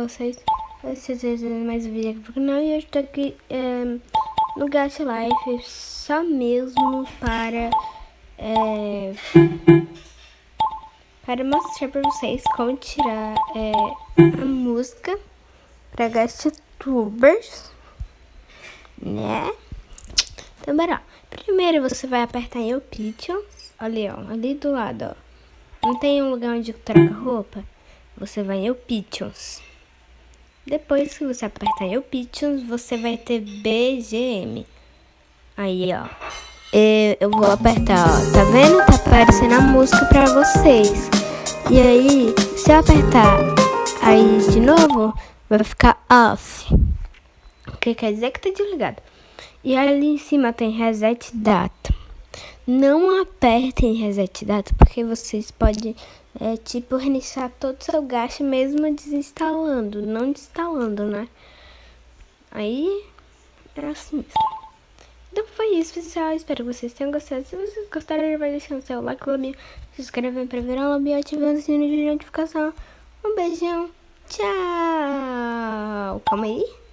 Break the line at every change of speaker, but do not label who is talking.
vocês. Vocês fazendo mais um vídeo aqui pro canal. E eu estou aqui no Gacha Life só mesmo para mostrar para vocês como tirar a música para GachaTubers, né? Então, bora lá. Primeiro você vai apertar em Options. Olha, ó, ali do lado, ó. Não tem um lugar onde troca roupa? Você vai em Options. Depois que você apertar em Options, você vai ter BGM. Aí, ó. Eu vou apertar, ó. Tá vendo? Tá aparecendo a música pra vocês. E aí, se eu apertar aí de novo, vai ficar off. O que quer dizer que tá desligado. E ali em cima tem Reset Data. Não apertem Reset Data, porque vocês podem, tipo, reiniciar todo o seu gacha mesmo desinstalando, não instalando, né? Aí, era assim mesmo. Então foi isso, pessoal. Espero que vocês tenham gostado. Se vocês gostaram, vai deixando seu like, se inscrevendo para virar o lobby e ativando o sininho de notificação. Um beijão. Tchau. Calma aí.